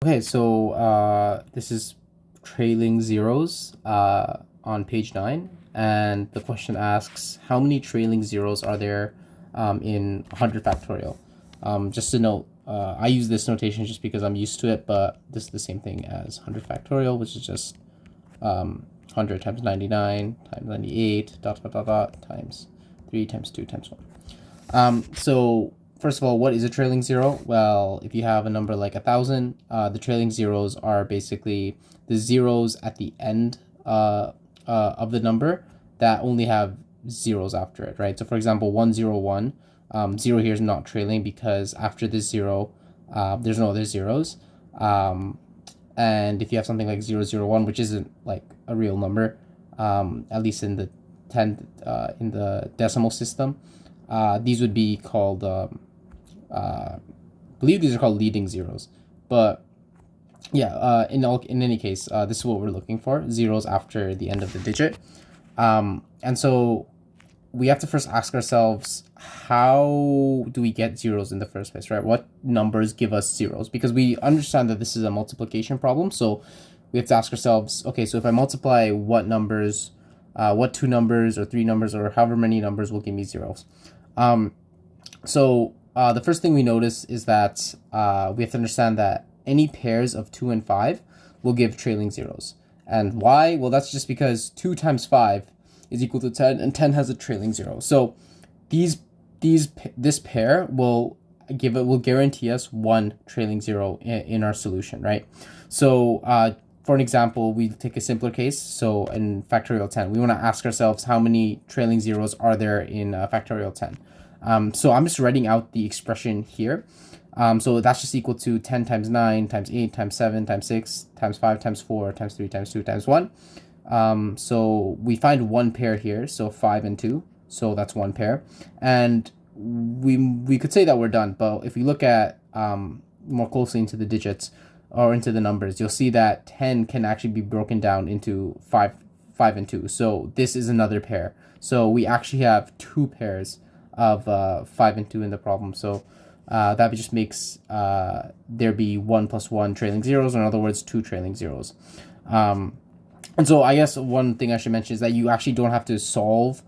Okay, so this is trailing zeros on page 9, and the question asks how many trailing zeros are there in 100 factorial. Just to note, I use this notation just because I'm used to it, but this is the same thing as 100 factorial, which is just 100 times 99 times 98 dot dot dot dot times 3 times 2 times 1. So first of all, what is a trailing zero? Well, if you have a number like 1,000, the trailing zeros are basically the zeros at the end of the number that only have zeros after it, right? So for example, 101, zero here is not trailing because after this zero, there's no other zeros. And if you have something like 001, which isn't like a real number, at least in the in the decimal system, these would be called, I believe these are called leading zeros. But yeah, in any case, this is what we're looking for: zeros after the end of the digit. And so we have to first ask ourselves, how do we get zeros in the first place, right? What numbers give us zeros? Because we understand that this is a multiplication problem, so we have to ask ourselves, okay, so if I multiply what numbers, what two numbers or three numbers or however many numbers will give me zeros? So the first thing we notice is that we have to understand that any pairs of 2 and 5 will give trailing zeros. And why? Well, that's just because 2 times 5 is equal to 10, and 10 has a trailing zero. So this pair will guarantee us one trailing zero in our solution, right? So for an example, we take a simpler case. So in factorial 10, we want to ask ourselves how many trailing zeros are there in factorial 10. So I'm just writing out the expression here. So that's just equal to 10 times 9 times 8 times 7 times 6 times 5 times 4 times 3 times 2 times 1. So we find one pair here, so 5 and 2. So that's one pair. And we could say that we're done, but if we look at more closely into the digits or into the numbers, you'll see that 10 can actually be broken down into 5 and 2. So this is another pair. So we actually have two pairs of 5 and 2 in the problem. So that just makes there be 1 plus 1 trailing zeros, or in other words, 2 trailing zeros. And so I guess one thing I should mention is that you actually don't have to solve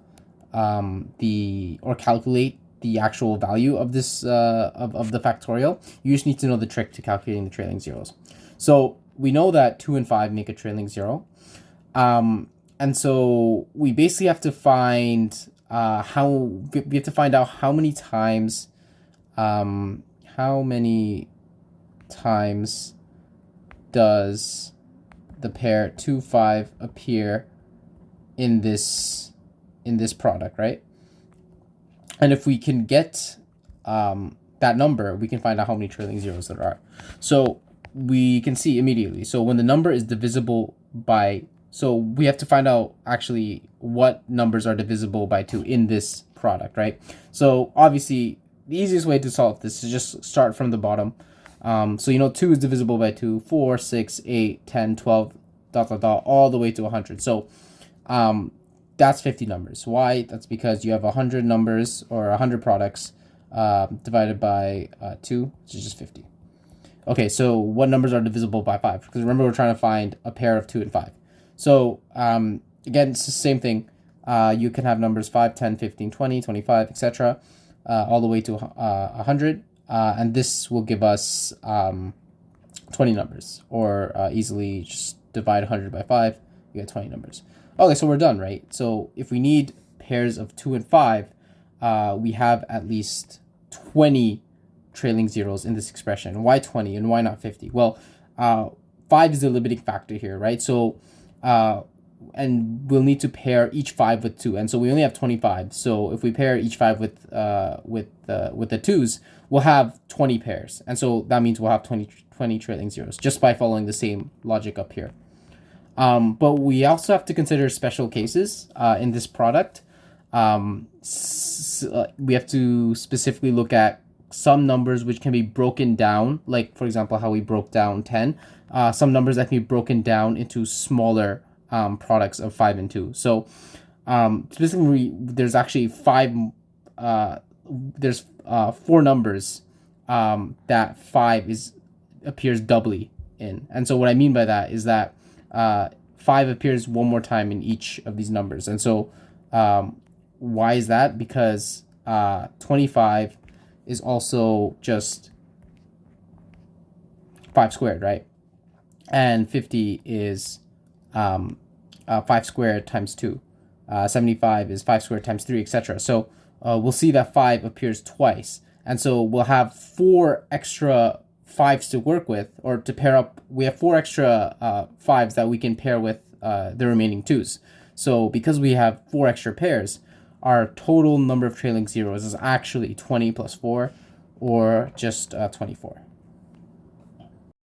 or calculate the actual value of this of the factorial. You just need to know the trick to calculating the trailing zeros. So we know that 2 and 5 make a trailing zero. And so we basically have to find out how many times does the pair 2, 5 appear in this product, right? And if we can get that number, we can find out how many trailing zeros there are. So we can see immediately. So when the number is divisible by, so we have to find out actually what numbers are divisible by 2 in this product, right? So obviously the easiest way to solve this is just start from the bottom. So 2 is divisible by 2, 4, 6, 8, 10, 12, dot, dot, dot, all the way to 100. So that's 50 numbers. Why? That's because you have 100 numbers or 100 products divided by 2, which is just 50. Okay, so what numbers are divisible by 5? Because remember, we're trying to find a pair of 2 and 5. So again, it's the same thing. You can have numbers 5, 10, 15, 20, 25, etc. All the way to 100. And this will give us 20 numbers, or easily just divide 100 by 5, you get 20 numbers. Okay, so we're done, right? So if we need pairs of 2 and 5, we have at least 20 trailing zeros in this expression. Why 20 and why not 50? Well, 5 is the limiting factor here, right? So and we'll need to pair each 5 with 2, and so we only have 25. So if we pair each 5 with the 2s, we'll have 20 pairs, and so that means we'll have 20 trailing zeros just by following the same logic up here. But we also have to consider special cases in this product. We have to specifically look at some numbers which can be broken down, like for example how we broke down 10. Some numbers that can be broken down into smaller products of 5 and 2. So specifically, there's actually four numbers that 5 appears doubly in. And so what I mean by that is that 5 appears one more time in each of these numbers. And so why is that? Because 25 is also just 5 squared, right? And 50 is 5 squared times 2. 75 is 5 squared times 3, etc. So we'll see that 5 appears twice. And so we'll have 4 extra 5s to work with, or to pair up. We have 4 extra 5s that we can pair with the remaining 2s. So because we have 4 extra pairs, our total number of trailing zeros is actually 20 plus 4, or just 24.